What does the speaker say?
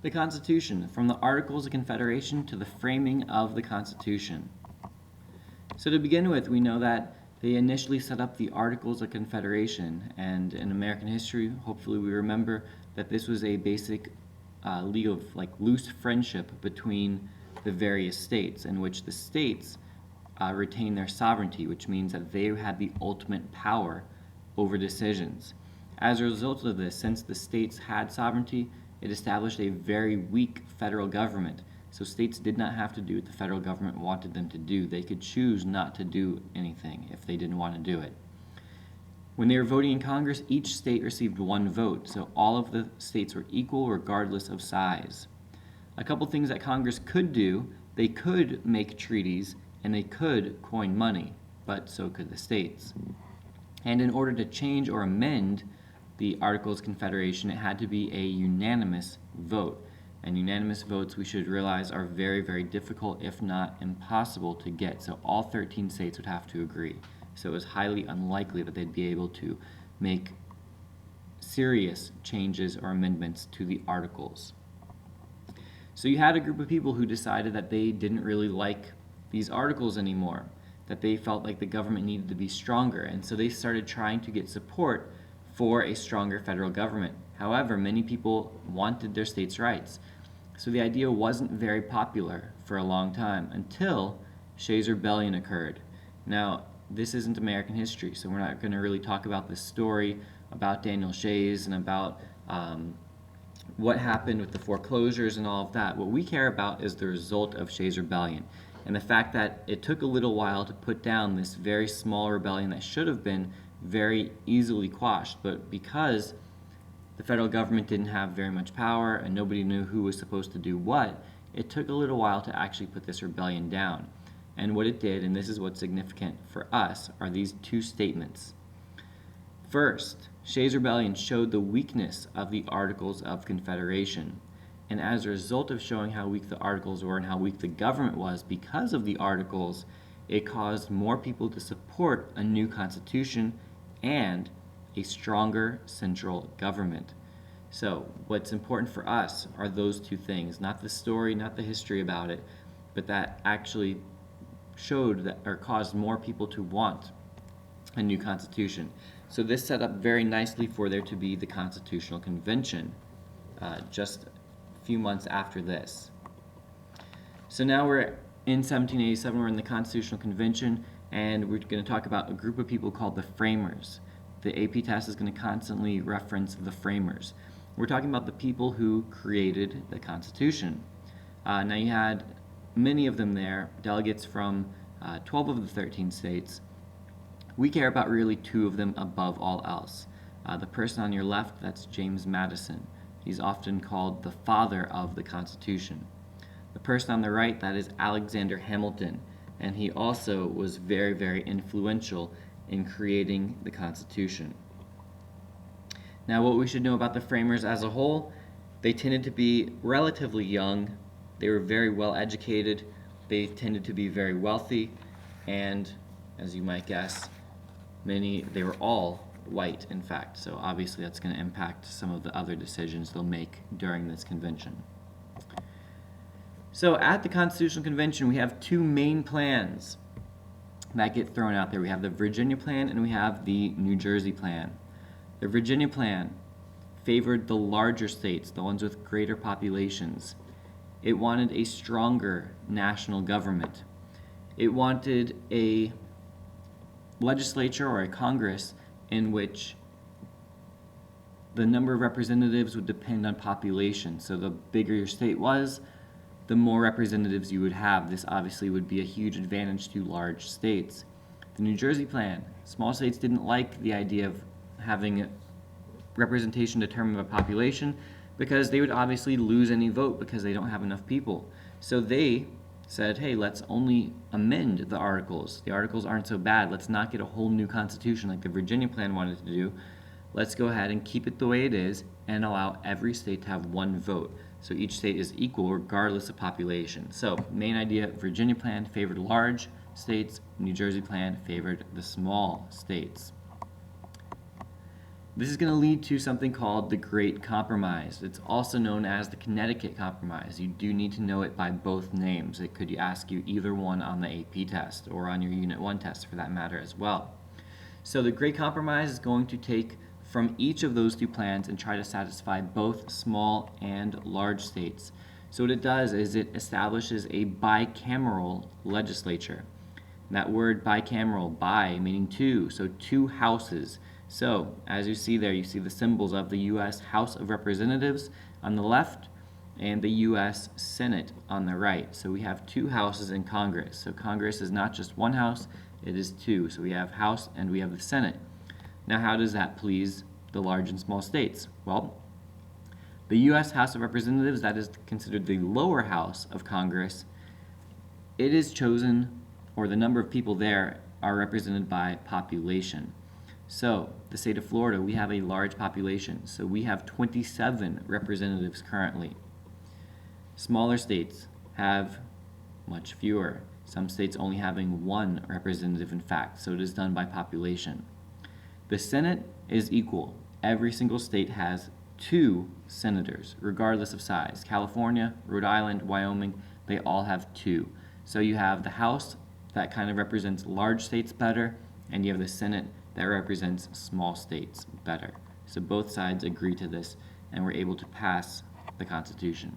The Constitution, from the Articles of Confederation to the framing of the Constitution. So to begin with, we know that they initially set up the Articles of Confederation, and in American history, hopefully we remember that this was a basic league of loose friendship between the various states, in which the states retain their sovereignty, which means that they had the ultimate power over decisions. As a result of this, since the states had sovereignty, it established a very weak federal government. So states did not have to do what the federal government wanted them to do. They could choose not to do anything if they didn't want to do it. When they were voting in Congress, each state received one vote, so all of the states were equal regardless of size. A couple things that Congress could do: they could make treaties and they could coin money, but so could the states. And in order to change or amend the Articles of Confederation, it had to be a unanimous vote. And unanimous votes, we should realize, are very, very difficult, if not impossible to get. So all 13 states would have to agree. So it was highly unlikely that they'd be able to make serious changes or amendments to the Articles. So you had a group of people who decided that they didn't really like these Articles anymore, that they felt like the government needed to be stronger, and so they started trying to get support for a stronger federal government. However, many people wanted their states' rights. So the idea wasn't very popular for a long time until Shays' Rebellion occurred. Now, this isn't American history, so we're not going to really talk about this story about Daniel Shays and about what happened with the foreclosures and all of that. What we care about is the result of Shays' Rebellion, and the fact that it took a little while to put down this very small rebellion that should have been very easily quashed, but because the federal government didn't have very much power and nobody knew who was supposed to do what, it took a little while to actually put this rebellion down. And what it did, and this is what's significant for us, are these two statements. First, Shays' Rebellion showed the weakness of the Articles of Confederation. And as a result of showing how weak the Articles were and how weak the government was because of the Articles, it caused more people to support a new constitution and a stronger central government. So what's important for us are those two things, not the story, not the history about it, but that actually showed that, or caused more people to want a new constitution. So this set up very nicely for there to be the Constitutional Convention just a few months after this. So now we're in 1787, we're in the Constitutional Convention, and we're going to talk about a group of people called the Framers. The AP test is going to constantly reference the Framers. We're talking about the people who created the Constitution. Now you had many of them there, delegates from 12 of the 13 states. We care about really two of them above all else. The person on your left, that's James Madison. He's often called the father of the Constitution. The person on the right, that is Alexander Hamilton, and he also was very, very influential in creating the Constitution. Now, what we should know about the Framers as a whole: they tended to be relatively young, they were very well educated, they tended to be very wealthy, and as you might guess, they were all white, in fact, so obviously that's going to impact some of the other decisions they'll make during this convention. So at the Constitutional Convention, we have two main plans that get thrown out there. We have the Virginia Plan and we have the New Jersey Plan. The Virginia Plan favored the larger states, the ones with greater populations. It wanted a stronger national government. It wanted a legislature or a Congress in which the number of representatives would depend on population. So the bigger your state was, the more representatives you would have. This obviously would be a huge advantage to large states. The New Jersey Plan: small states didn't like the idea of having representation determined by population because they would obviously lose any vote because they don't have enough people. So they said, hey, let's only amend the Articles. The Articles aren't so bad. Let's not get a whole new constitution like the Virginia Plan wanted to do. Let's go ahead and keep it the way it is and allow every state to have one vote. So each state is equal regardless of population. So main idea: Virginia Plan favored large states, New Jersey Plan favored the small states. This is going to lead to something called the Great Compromise. It's also known as the Connecticut Compromise. You do need to know it by both names. It could ask you either one on the AP test or on your Unit 1 test for that matter as well. So the Great Compromise is going to take from each of those two plans and try to satisfy both small and large states. So what it does is it establishes a bicameral legislature. And that word bicameral, bi meaning two, so two houses. So as you see there, you see the symbols of the U.S. House of Representatives on the left and the U.S. Senate on the right. So we have two houses in Congress. So Congress is not just one house, it is two. So we have House and we have the Senate. Now how does that please the large and small states? Well, the U.S. House of Representatives, that is considered the lower house of Congress, it is chosen, or the number of people there are represented by population. So the state of Florida, we have a large population. So we have 27 representatives currently. Smaller states have much fewer. Some states only having one representative in fact, so it is done by population. The Senate is equal. Every single state has 2 senators, regardless of size. California, Rhode Island, Wyoming, they all have 2. So you have the House that kind of represents large states better, and you have the Senate that represents small states better. So both sides agree to this, and we're able to pass the Constitution.